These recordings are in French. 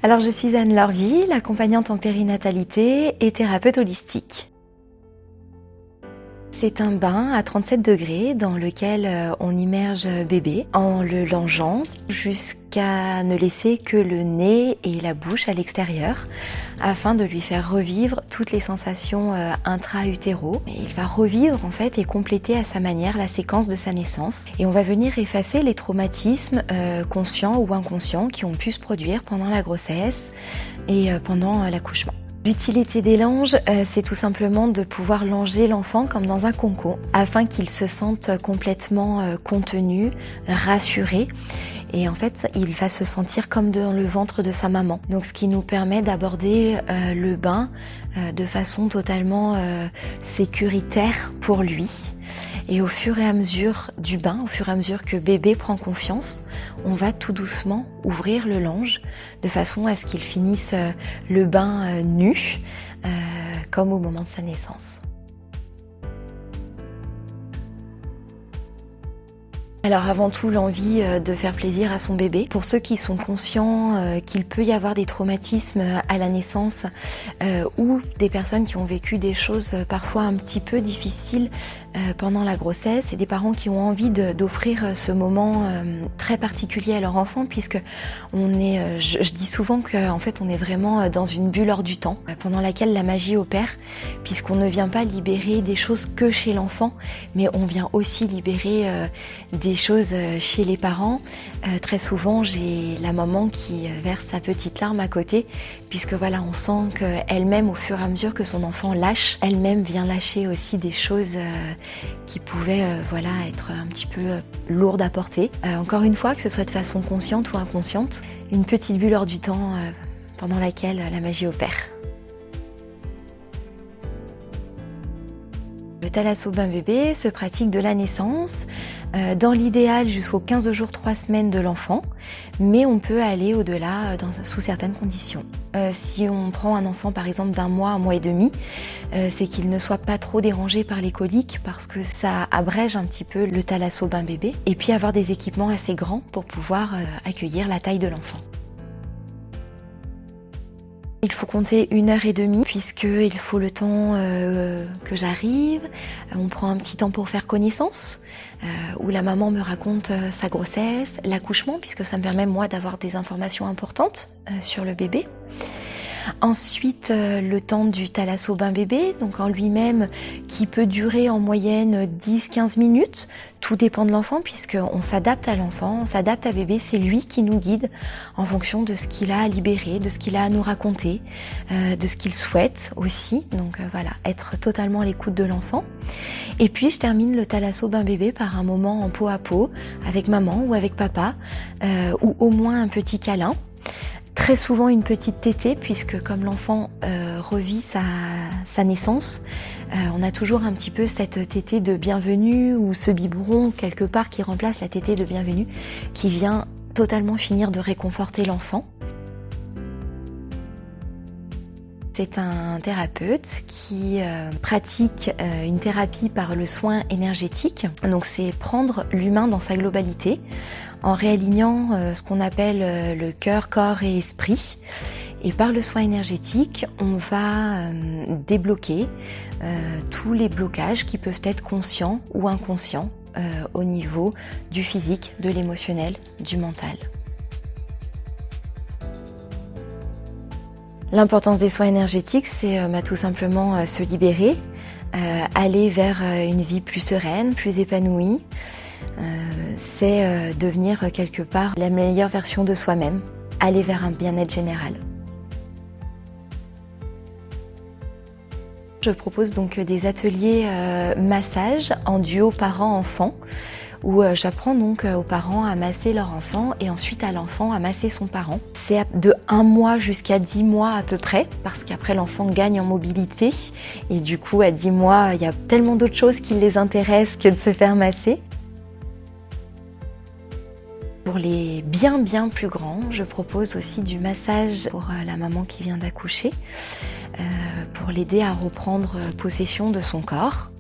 Alors je suis Anne Lorville, accompagnante en périnatalité et thérapeute holistique. C'est un bain à 37 degrés dans lequel on immerge bébé en le longeant jusqu'à ne laisser que le nez et la bouche à l'extérieur afin de lui faire revivre toutes les sensations intra-utéro. Il va revivre en fait et compléter à sa manière la séquence de sa naissance et on va venir effacer les traumatismes conscients ou inconscients qui ont pu se produire pendant la grossesse et pendant l'accouchement. L'utilité des langes, c'est tout simplement de pouvoir langer l'enfant comme dans un cocon afin qu'il se sente complètement contenu, rassuré et en fait il va se sentir comme dans le ventre de sa maman. Donc ce qui nous permet d'aborder le bain de façon totalement sécuritaire pour lui. Et au fur et à mesure du bain, au fur et à mesure que bébé prend confiance, on va tout doucement ouvrir le lange de façon à ce qu'il finisse le bain nu, comme au moment de sa naissance. Alors avant tout, l'envie de faire plaisir à son bébé. Pour ceux qui sont conscients qu'il peut y avoir des traumatismes à la naissance ou des personnes qui ont vécu des choses parfois un petit peu difficiles pendant la grossesse et des parents qui ont envie d'offrir ce moment très particulier à leur enfant puisque on est, je dis souvent qu'en fait on est vraiment dans une bulle hors du temps pendant laquelle la magie opère puisqu'on ne vient pas libérer des choses que chez l'enfant mais on vient aussi libérer des choses chez les parents. Très souvent j'ai la maman qui verse sa petite larme à côté puisque voilà on sent qu'elle-même au fur et à mesure que son enfant lâche, elle-même vient lâcher aussi des choses qui pouvaient voilà, être un petit peu lourdes à porter. Encore une fois, que ce soit de façon consciente ou inconsciente, une petite bulle hors du temps pendant laquelle la magie opère. Le thalasso bain bébé se pratique de la naissance, dans l'idéal jusqu'aux 15 jours 3 semaines de l'enfant, mais on peut aller au-delà sous certaines conditions. Si on prend un enfant par exemple d'1 mois, 1 mois et demi, c'est qu'il ne soit pas trop dérangé par les coliques parce que ça abrège un petit peu le thalasso bain bébé et puis avoir des équipements assez grands pour pouvoir accueillir la taille de l'enfant. Il faut compter 1h30 puisqu'il faut le temps que j'arrive. On prend un petit temps pour faire connaissance, où la maman me raconte sa grossesse, l'accouchement, puisque ça me permet moi d'avoir des informations importantes sur le bébé. Ensuite, le temps du thalasso bain bébé, donc en lui-même, qui peut durer en moyenne 10-15 minutes. Tout dépend de l'enfant, puisqu'on s'adapte à l'enfant, on s'adapte à bébé, c'est lui qui nous guide en fonction de ce qu'il a à libérer, de ce qu'il a à nous raconter, de ce qu'il souhaite aussi. Donc voilà, être totalement à l'écoute de l'enfant. Et puis je termine le thalasso bain bébé par un moment en peau à peau, avec maman ou avec papa, ou au moins un petit câlin. Très souvent une petite tétée puisque comme l'enfant revit sa naissance, on a toujours un petit peu cette tétée de bienvenue ou ce biberon quelque part qui remplace la tétée de bienvenue qui vient totalement finir de réconforter l'enfant. C'est un thérapeute qui pratique une thérapie par le soin énergétique. Donc c'est prendre l'humain dans sa globalité en réalignant ce qu'on appelle le cœur, corps et esprit. Et par le soin énergétique, on va débloquer tous les blocages qui peuvent être conscients ou inconscients au niveau du physique, de l'émotionnel, du mental. L'importance des soins énergétiques, c'est tout simplement se libérer, aller vers une vie plus sereine, plus épanouie. C'est devenir quelque part la meilleure version de soi-même, aller vers un bien-être général. Je propose donc des ateliers massage en duo parents-enfants où j'apprends donc aux parents à masser leur enfant et ensuite à l'enfant à masser son parent. C'est de 1 mois jusqu'à 10 mois à peu près parce qu'après l'enfant gagne en mobilité et du coup à 10 mois il y a tellement d'autres choses qui les intéressent que de se faire masser. Pour les bien plus grands, je propose aussi du massage pour la maman qui vient d'accoucher pour l'aider à reprendre possession de son corps.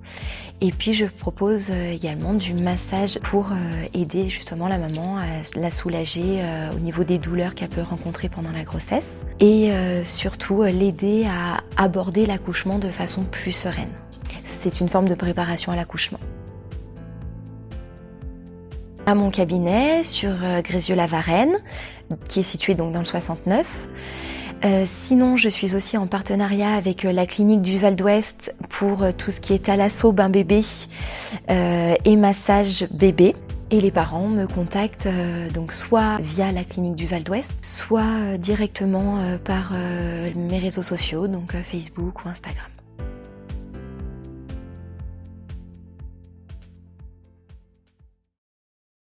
Et puis je propose également du massage pour aider justement la maman à la soulager au niveau des douleurs qu'elle peut rencontrer pendant la grossesse et surtout l'aider à aborder l'accouchement de façon plus sereine. C'est une forme de préparation à l'accouchement. À mon cabinet sur Grézieux-la-Varenne, qui est situé donc dans le 69. Sinon, je suis aussi en partenariat avec la clinique du Val d'Ouest pour tout ce qui est thalasso, bain bébé et massage bébé. Et les parents me contactent donc soit via la clinique du Val d'Ouest, soit directement par mes réseaux sociaux, donc Facebook ou Instagram.